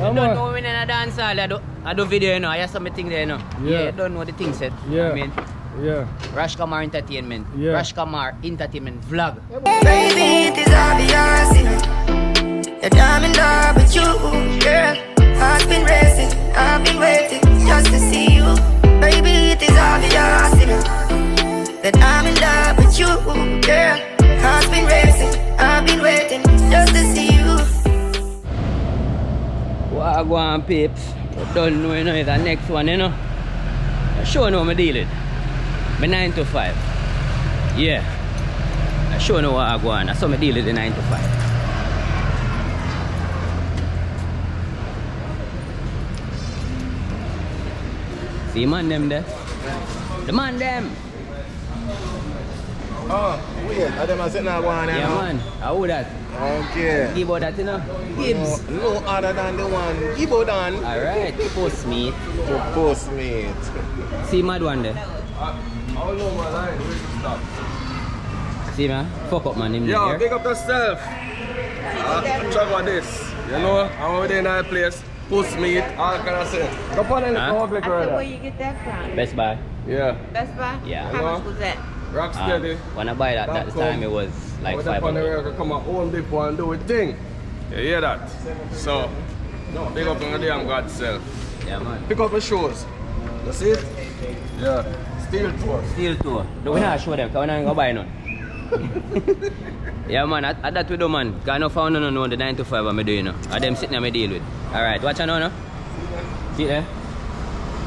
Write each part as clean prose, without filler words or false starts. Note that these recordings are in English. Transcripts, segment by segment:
You don't know when in a dance hall, I do video, you know. I have something there, you know. Yeah, you don't know the thing set. Yeah. I mean, yeah. RASHKAMAR Entertainment. Yeah. RASHKAMAR Entertainment Vlog. Baby, it is obvious, that I'm in love with you, girl. Heart's been racing, I've been waiting just to see you. Baby, it is obvious, that I'm in love with you, girl. Heart's been racing, I've been waiting just to see you. What I go on, peeps? You don't know, you know, it's the next one, you know. I sure know my deal it. My 9 to 5. Yeah. I sure know what I go on. I saw my deal it the 9 to 5. See man them there? The man them! Oh, wait, are them sitting there going there? Yeah man, how that? Okay. Give out that, you know? Gibbs! No other than the one Gibo done. Alright, Postmate. Postmate. See mad one there? I don't know my line, where to stop? See man? Fuck up man, him Yo, there. big up yourself. Travel this. You know, I'm over there in that place. Postmate, all kind of stuff. Come on in the public right Where now. you get that from? Best Buy. Yeah. Best Buy? Yeah. How much was that? Rocksteady. When I buy that, that time it was like Over there on the $5. road, come on, own depot and do a thing. You hear that? So, big up on the damn God's self. Yeah man. Pick up the shows. You see it? Yeah. Steel tour. Steel tour. No, we not show them because we not go buy none. Yeah man, at that we do man. Because I no found none on the 9 to 5 I'm doing, you know. And them sitting and I deal with. Alright, watch out now, no? See there?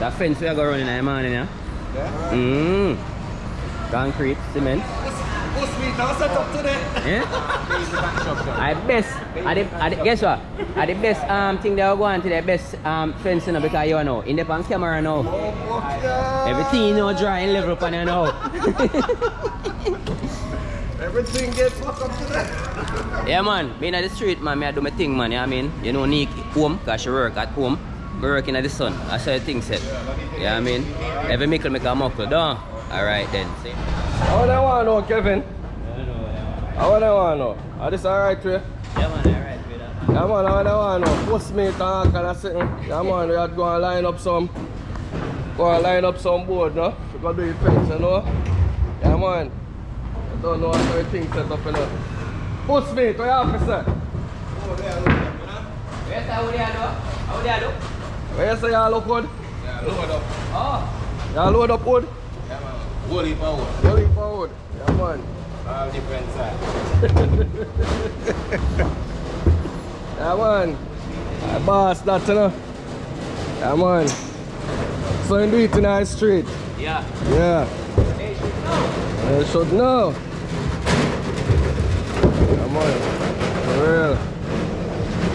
That fence we are going running in the morning, yeah? Yeah? Concrete, cement. Postmate, I'll set up today. Yeah? I best, guess what? I the best thing they are going to the best fence, you know, because you know, in the pan camera now. Everything you know dry and level up on you now. Everything gets fucked up today. Yeah man, me in the street man, I do my thing man, you know what I mean? You know, NIQUE home, because she work at home. I work in the sun, that's how the thing set. You know what I mean? Every mickle make a muckle, don't? Alright then, see. How would I want to know, Kevin? How would I want to know? Are this alright way? Yeah man, alright with that man. Yeah man, how would I want to know? Postmate and all kind of thing. Yeah man, we had to go and line up some board, no? We got to do the fence, you know? Yeah man. I don't know how the thing set up, you know? Postmate, what you have to say? Yes, how would you do? How would you do? Where you say you look good? Yeah, load up. Oh! You load up wood? Yeah, man. Whole heap of wood. Whole heap of wood. Yeah man. All different size. Yeah man. Boss, that you know. Yeah man. So you do it in our street. Yeah. Yeah. You should know. Yeah man. For real.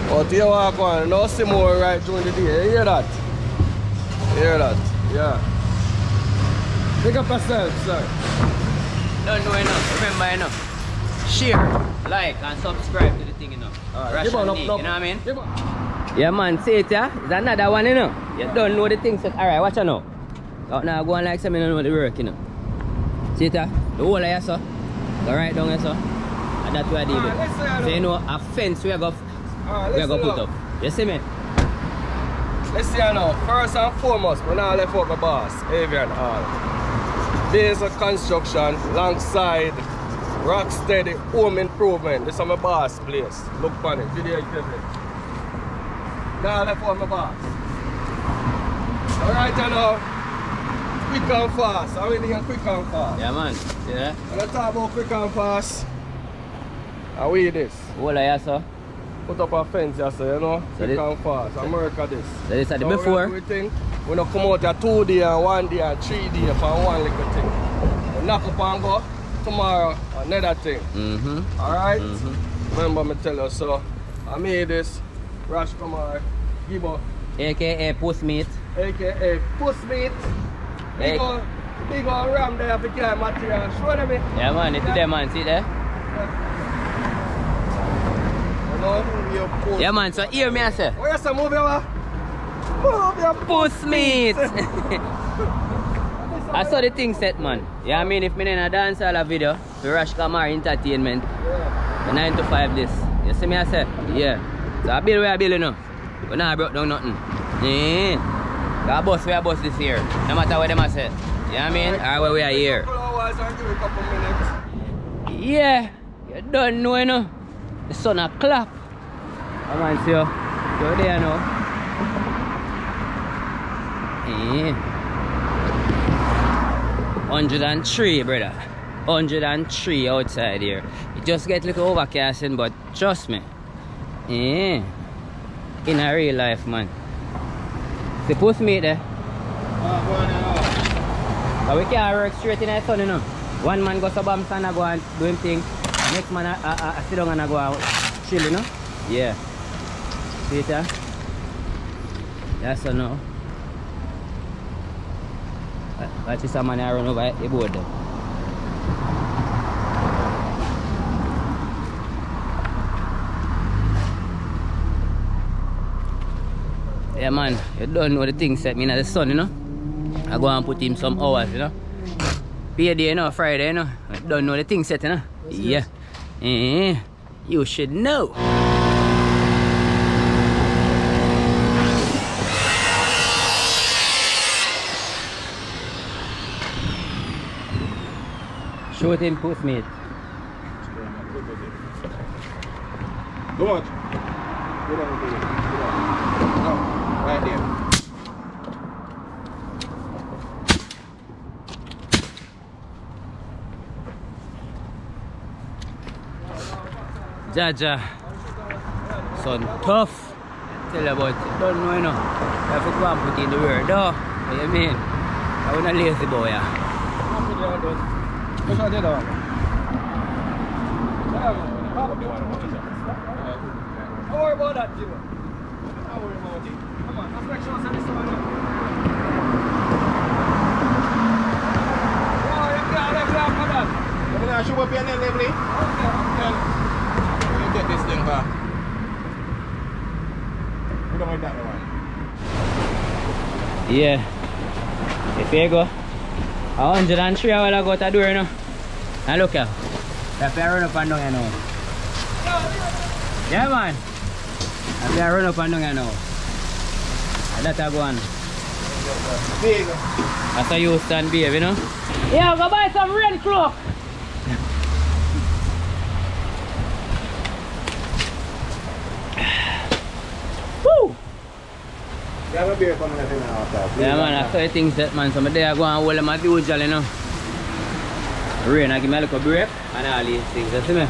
But you walk on, no see more right during the day. You hear that? You hear that? Yeah. Pick up yourself, sir. Don't know enough, remember enough. Share, like and subscribe to the thing, you know. Rash Give on, and D, up. you know what I mean? Give on. Yeah man, see it yeah? It's another one, you know. You don't know the things. Alright, watch out now. Out now go on like some, you don't know the work, you know. See it yeah? The whole of you, sir. Go right down here, sir. And that's what I deal with. So you know, a fence we are going to put up. You see me? Let's see now. First and foremost, we're not left out my boss, Avian Hall. There's a construction alongside Rocksteady Home Improvement. This is my boss place. Look on it. Video equipment. Now left out my boss. Alright now. Quick and fast. I'm ready and quick and fast. Yeah man. Yeah. When I talk about quick and fast, I weigh this. Whole of you, sir. Put up a fence, you say, you know, So quick this- and fast. America this. So this is the So before. everything, we don't come out here 2 days and 1 day and 3 days for one little thing. We knock up and go tomorrow, another thing. Alright? Remember me tell you, so I made this RASHKAMAR Gibo, AKA Postmate. aka Postmate. Hey. Big old ram there for carry material. Show them it. Yeah man, it's there man, see there? You know? Yeah man, so hear me I say. Where you say move your move your Postmate! I saw the thing set man. Yeah I mean if me in a dance hall a video for RASHKAMAR Entertainment. The 9 to 5 this. You see me I say? Yeah. So I build where I build you know. We not broke down nothing. Yeah. That bus we are bus this year. No matter what them a say. You know what I mean? Or where we are here. Yeah. You don't know, you know. The sun a clap. Come on, see you. You're there now. Yeah. 103, brother. 103 outside here. It just get a little overcasting, but trust me. Yeah. In a real life, man. See, post me there. But we can't work straight in the sun, you know. One man goes to Bamsan and go and do him thing. Next man I sit down and I go and chill, you know. Yeah. See it, huh? That's so now. Watch this man I run over the board there. Yeah man, you don't know the thing set me in the sun, you know. I go and put him some hours, you know. Payday, you know, Friday, you know. I don't know the thing set, you know. Yeah. You should know. Shoot him, post me it. Go on. Go down, go down. No, right there. Jaja. Son tough. Tell you about it. Don't know, you know. You have to go and put in the word, though. What you mean? I want a lazy boy, yeah. Push out the door. Don't worry about that, Jimmy. Don't worry about it. Come on, let's make sure it's on this one. Oh, you can't for that. Let me know, show up your name, Lebly. Okay. Let me get this thing back. We don't want that one. Yeah. If you go 103 I will go to the door, you know. And look here. If I run up and down, you know. Yeah, man. If I run up and down, you know. And that's a go on. Big. That's a Houston babe, you know. Yeah, go buy some rain cloak. Woo! You have a beer coming in the house. Yeah, man, I saw the things that, man. So I'm there go and hold them as usual, you know. Rain, I give me a little break and all these things, you see me?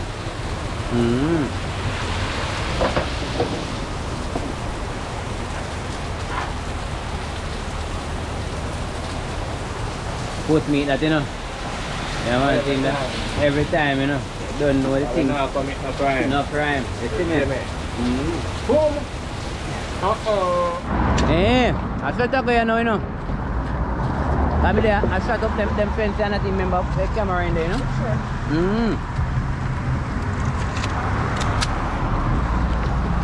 Put me that, you know. Yeah, man, I think that every time, you know. You don't know the thing. No commit, no crime. No crime, you see me? Boom! Eh, I shut up here now, you know. I mean, I shut up them fence and I think remember the camera in there, you know? Sure.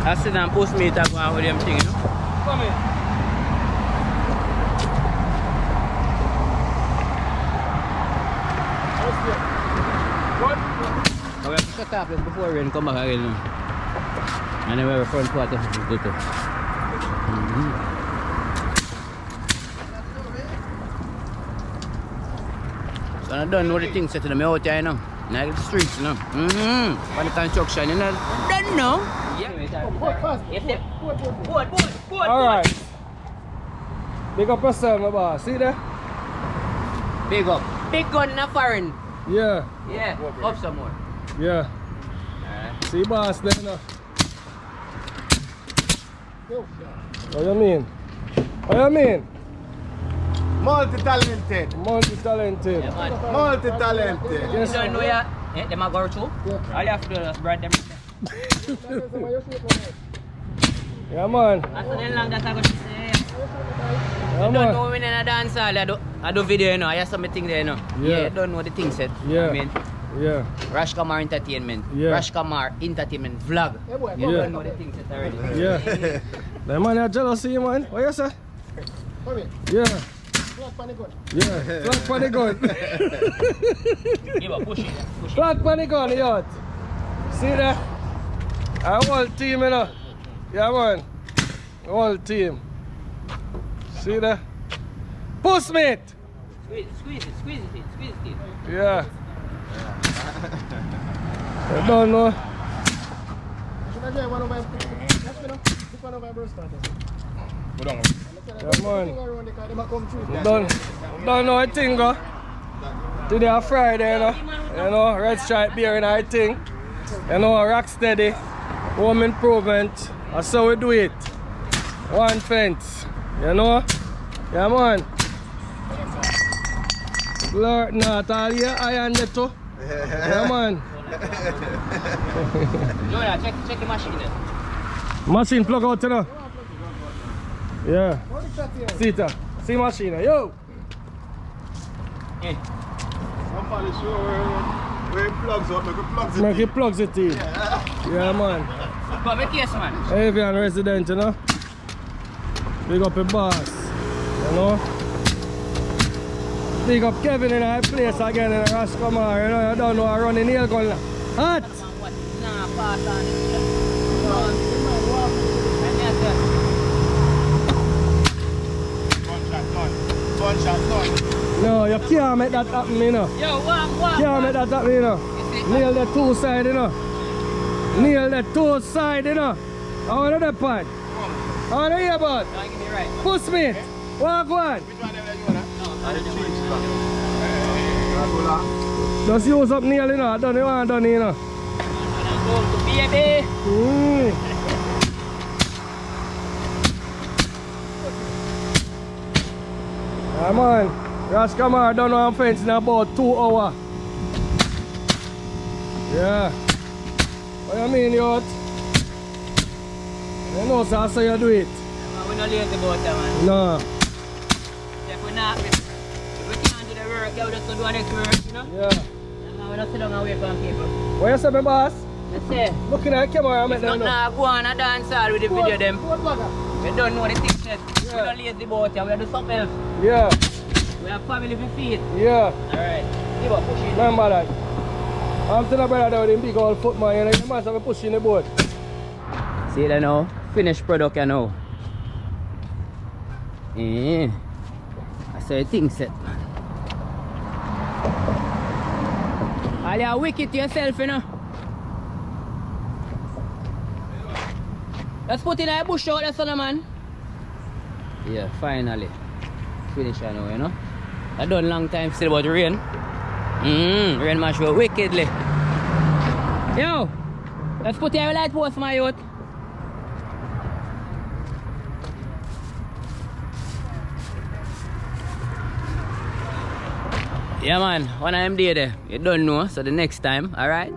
I sit and post me to go on with them thing, you know? Come in. What? I will shut up before rain come back again, you know? And then we have a front quarter to go to. So I don't know the things set to them out here, you know. Now the streets, you know. For the construction, you know. Don't know. Alright. Big up yourself, my boss. See there? Big up. Big gun in a foreign. Yeah. Yeah. Up some more. Yeah. Alright. See boss there now. What you mean? What you mean? Multi-talented. Multi-talented. Yeah, man. Multi-talented. You don't know ya? Them are go through? All you have to do is brand them. Yeah, man. That's the long that I got to say. Yeah, You don't man. know when in a dance hall, I do video, you know. I have something there, you know. Yeah. You don't know the thing set. Yeah. I mean, Yeah. RASHKAMAR Entertainment. Yeah. RASHKAMAR Entertainment Vlog. You Yeah. don't know the thing set already. Yeah. The man are jealous of you, man. What you say? Yeah. Yeah. Flat for the gun. Give a push it. Push it. Flat for the gun, yacht. See that? Our whole team, you know. Yeah, man. Whole team. See that? Push mate! Squeeze it. Yeah. I don't know. Yeah, man. Don't know a thing, go. Today a Friday, you know. You know, red stripe beer and I think. You know, rock steady, home improvement. That's how we do it. One fence. You know? Yeah, man. Blur, not all here, iron there too. Yeah, man. No, check the machine there. Machine plug out, you know. Yeah. See it, see machine, yo. Hey. Somebody show where it plugs up, Make it plugs it in. Yeah, man. But make case, man. Avian resident, you know. Big up a boss, you know. Big up Kevin in our place again in RASHKAMAR, you know. You don't know I run the nail gun. Hot! Nah, pass on it. Gunshot done. No, you can't make that happen, you know. Yo, what? Can't make that happen, you know. Nail the two side, you know. Nail the two side, you know. I want the part. I want to hear about. No, give me right. Push me. Walk one. Which one are you on? Just use up nail, you know. I don't want done, you know. Baby. Come on. RASHKAMAR done on fence in about 2 hours. Yeah. What you mean, youth? You know, so that's how you do it. We're not lazy about that, man. No. If we can't do the work, we just do the next work, you know? Yeah. We're not sit down and wait for people. What you say, my boss? Let's say, Looking at the camera, I make if them not know. now, go on and dance all with the video them. We don't know the things yet. We're not lazy about it, we do something else. Yeah. We have family to feed. Yeah. Alright. Give up pushing. Remember that. I'm telling my brother there with him big old foot, man. You know, you must have a push in the boat. See that now? Finished product, you know. Yeah. I saw a thing set, man. All you wicked to yourself, you know. Let's put in a bush out there, son, man. Yeah, finally. Finish, you know, you know. I done long time still about rain. Rain mash well wickedly. Yo, let's put your light post, my youth. Yeah, man, when I'm there, you don't know, so the next time, alright?